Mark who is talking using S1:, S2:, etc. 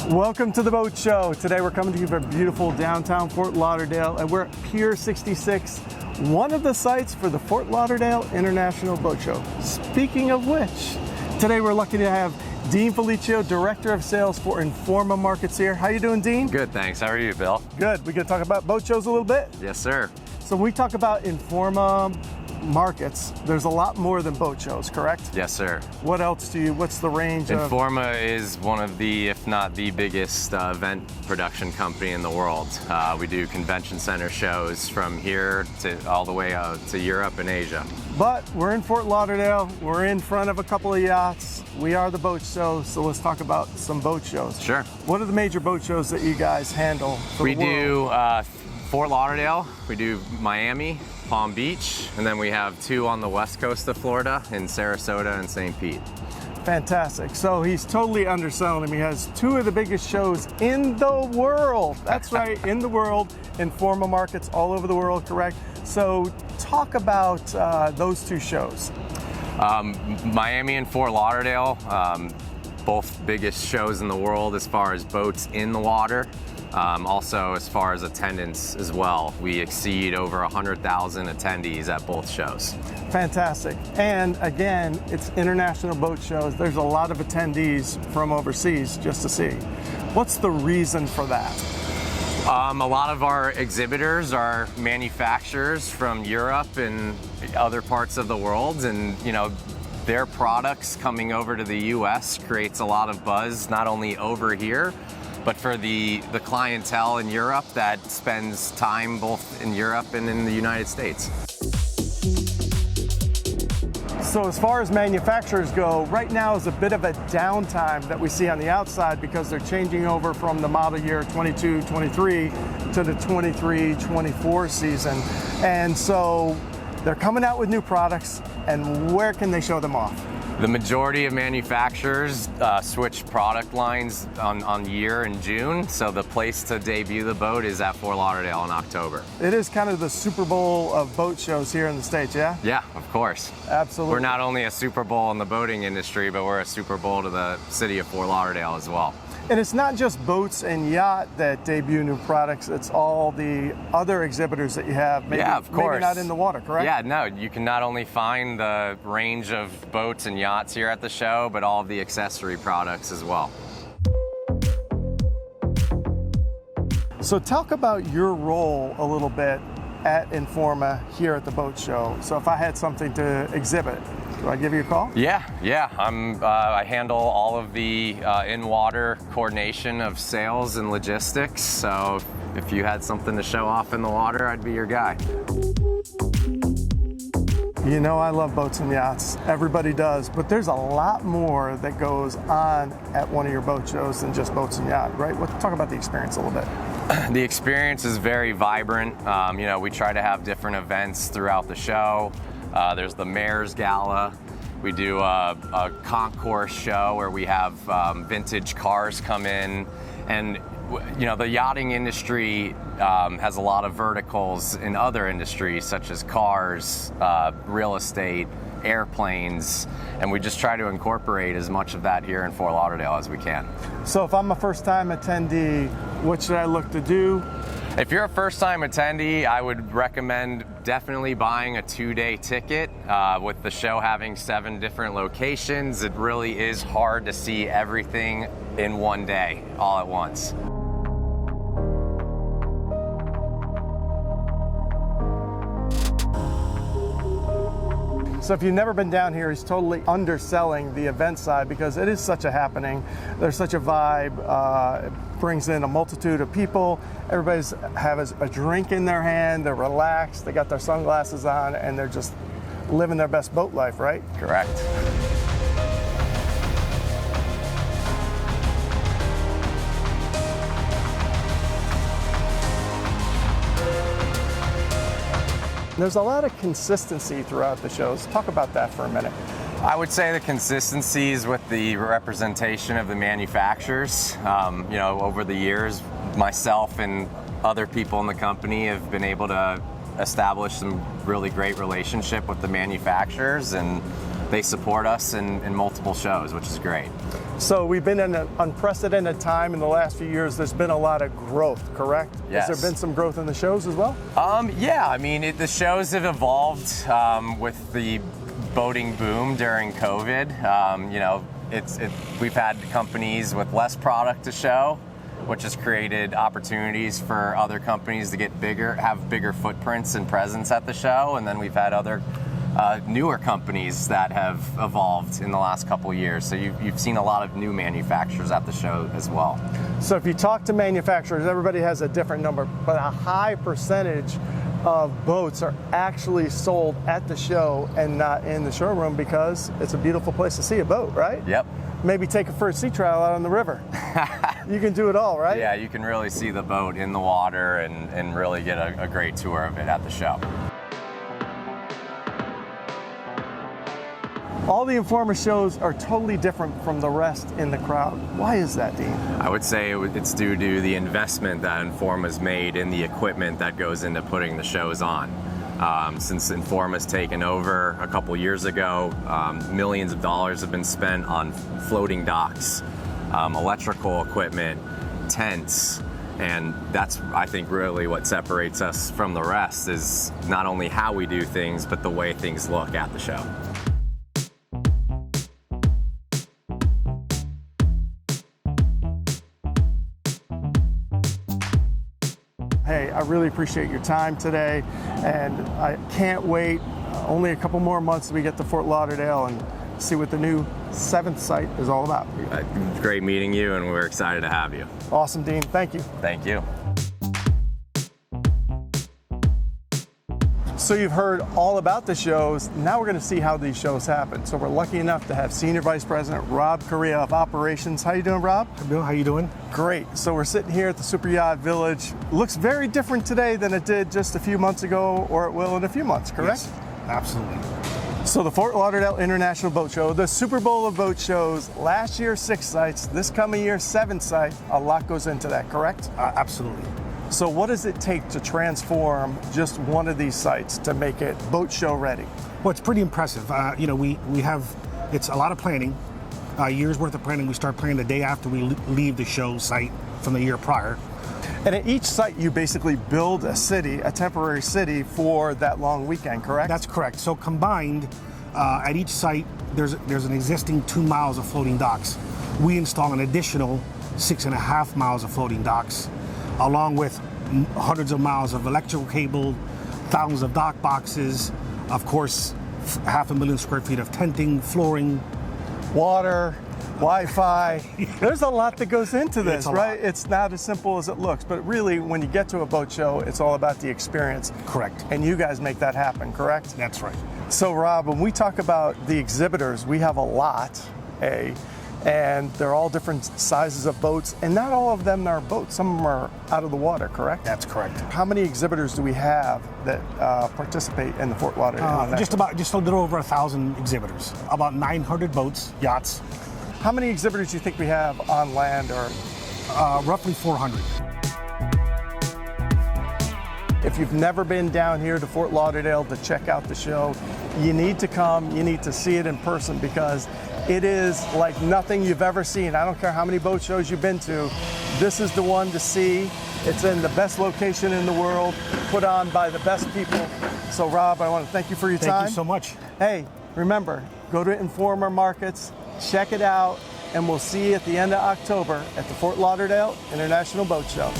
S1: Welcome to the Boat Show. Today we're coming to you from beautiful downtown Fort Lauderdale, and we're at Pier 66, one of the sites for the Fort Lauderdale International Boat Show. Speaking of which, today we're lucky to have Dean Felicio, Director of Sales for Informa Markets here. How you doing, Dean?
S2: Good, thanks. How are you, Bill?
S1: Good. We gonna talk about boat shows a little bit?
S2: Yes, sir.
S1: So when we talk about Informa Markets, there's a lot more than boat shows, correct?
S2: Yes, sir.
S1: What else what's the range of?
S2: Informa is one of the, if not the biggest event production company in the world. We do convention center shows from here to all the way to Europe and Asia.
S1: But we're in Fort Lauderdale, we're in front of a couple of yachts. We are the boat show, so let's talk about some boat shows.
S2: Sure.
S1: What are the major boat shows that you guys handle for
S2: We
S1: the world?
S2: do Fort Lauderdale, we do Miami, Palm Beach, and then we have two on the west coast of Florida in Sarasota and St. Pete.
S1: Fantastic. So he's totally underselling him. He has two of the biggest shows in the world. That's right, in the world. Informa Markets all over the world, correct? So talk about those two shows.
S2: Miami and Fort Lauderdale, both biggest shows in the world as far as boats in the water. Also, as far as attendance as well, we exceed over 100,000 attendees at both shows.
S1: Fantastic. And again, it's international boat shows. There's a lot of attendees from overseas just to see. What's the reason for that?
S2: A lot of our exhibitors are manufacturers from Europe and other parts of the world, and their products coming over to the U.S. creates a lot of buzz, not only over here, but for the clientele in Europe that spends time both in Europe and in the United States.
S1: So as far as manufacturers go, right now is a bit of a downtime that we see on the outside because they're changing over from the model year 22-23 to the 23-24 season. And so they're coming out with new products, and where can they show them off?
S2: The majority of manufacturers switch product lines on year in June, so the place to debut the boat is at Fort Lauderdale in October.
S1: It is kind of the Super Bowl of boat shows here in the States, yeah?
S2: Yeah, of course.
S1: Absolutely.
S2: We're not only a Super Bowl in the boating industry, but we're a Super Bowl to the city of Fort Lauderdale as well.
S1: And it's not just boats and yacht that debut new products, it's all the other exhibitors that you have, maybe,
S2: yeah, of course.
S1: Maybe not in the water, correct?
S2: Yeah, no, you can not only find the range of boats and yachts here at the show, but all of the accessory products as well.
S1: So talk about your role a little bit at Informa here at the boat show. So if I had something to exhibit, do I give you a call?
S2: Yeah. I handle all of the in-water coordination of sales and logistics. So if you had something to show off in the water, I'd be your guy.
S1: You know I love boats and yachts. Everybody does, but there's a lot more that goes on at one of your boat shows than just boats and yacht, right? Talk about the experience a little bit.
S2: The experience is very vibrant. We try to have different events throughout the show. There's the Mayor's Gala. We do a concourse show where we have vintage cars come in. And the yachting industry has a lot of verticals in other industries such as cars, real estate, airplanes, and we just try to incorporate as much of that here in Fort Lauderdale as we can.
S1: So if I'm a first-time attendee, what should I look to do?
S2: If you're a first-time attendee, I would recommend definitely buying a 2-day ticket. With the show having 7 different locations, it really is hard to see everything in one day, all at once.
S1: So if you've never been down here, he's totally underselling the event side because it is such a happening. There's such a vibe. It brings in a multitude of people. Everybody's has a drink in their hand. They're relaxed. They got their sunglasses on, and they're just living their best boat life, right?
S2: Correct.
S1: There's a lot of consistency throughout the shows. Talk about that for a minute.
S2: I would say the consistency is with the representation of the manufacturers. Over the years, myself and other people in the company have been able to establish some really great relationship with the manufacturers, and they support us in multiple shows, which is great.
S1: So we've been in an unprecedented time in the last few years. There's been a lot of growth, correct?
S2: Yes.
S1: Has there been some growth in the shows as well?
S2: Yeah, I mean, the shows have evolved with the boating boom during COVID. You know, we've had companies with less product to show, which has created opportunities for other companies to get bigger, have bigger footprints and presence at the show. And then we've had other newer companies that have evolved in the last couple of years. So you've seen a lot of new manufacturers at the show as well.
S1: So if you talk to manufacturers, everybody has a different number, but a high percentage of boats are actually sold at the show and not in the showroom because it's a beautiful place to see a boat, right?
S2: Yep.
S1: Maybe take a first sea trial out on the river. You can do it all, right?
S2: Yeah, you can really see the boat in the water and really get a great tour of it at the show.
S1: All the Informa shows are totally different from the rest in the crowd. Why is that, Dean?
S2: I would say it's due to the investment that Informa's made in the equipment that goes into putting the shows on. Since Informa's taken over a couple years ago, millions of dollars have been spent on floating docks, electrical equipment, tents, and that's, I think, really what separates us from the rest is not only how we do things, but the way things look at the show.
S1: Hey, I really appreciate your time today, and I can't wait. Only a couple more months till we get to Fort Lauderdale and see what the new 7th site is all about.
S2: Great meeting you, and we're excited to have you.
S1: Awesome, Dean. Thank you.
S2: Thank you.
S1: So you've heard all about the shows. Now we're going to see how these shows happen. So we're lucky enough to have Senior Vice President Rob Correa of Operations. How you doing, Rob?
S3: Bill, how you doing?
S1: Great. So we're sitting here at the Super Yacht Village. Looks very different today than it did just a few months ago, or it will in a few months, correct?
S3: Yes, absolutely.
S1: So the Fort Lauderdale International Boat Show, the Super Bowl of boat shows, last year 6 sites, this coming year 7 sites. A lot goes into that, correct?
S3: Absolutely.
S1: So what does it take to transform just one of these sites to make it boat show ready?
S3: Well, it's pretty impressive. You know, we have, it's a lot of planning, a year's worth of planning. We start planning the day after we leave the show site from the year prior.
S1: And at each site, you basically build a city, a temporary city for that long weekend, correct?
S3: That's correct. So combined, at each site, there's an existing 2 miles of floating docks. We install an additional 6.5 miles of floating docks, along with hundreds of miles of electrical cable, thousands of dock boxes, of course, 500,000 square feet of tenting, flooring,
S1: water, Wi-Fi. There's a lot that goes into this, right?
S3: Lot.
S1: It's not as simple as it looks, but really, when you get to a boat show, it's all about the experience.
S3: Correct.
S1: And you guys make that happen, correct?
S3: That's right.
S1: So, Rob, when we talk about the exhibitors, we have a lot, and they're all different sizes of boats, and not all of them are boats. Some of them are out of the water, correct?
S3: That's correct.
S1: How many exhibitors do we have that participate in the Fort Lauderdale?
S3: Just a little over 1,000 exhibitors. About 900 boats, yachts.
S1: How many exhibitors do you think we have on land, or
S3: Roughly 400.
S1: if you've never been down here to Fort Lauderdale to check out the show, you need to come, you need to see it in person because it is like nothing you've ever seen. I don't care how many boat shows you've been to, this is the one to see. It's in the best location in the world, put on by the best people. So Rob, I want to thank you for your time.
S3: Thank you so much.
S1: Hey, remember, go to Informa Markets, check it out, and we'll see you at the end of October at the Fort Lauderdale International Boat Show.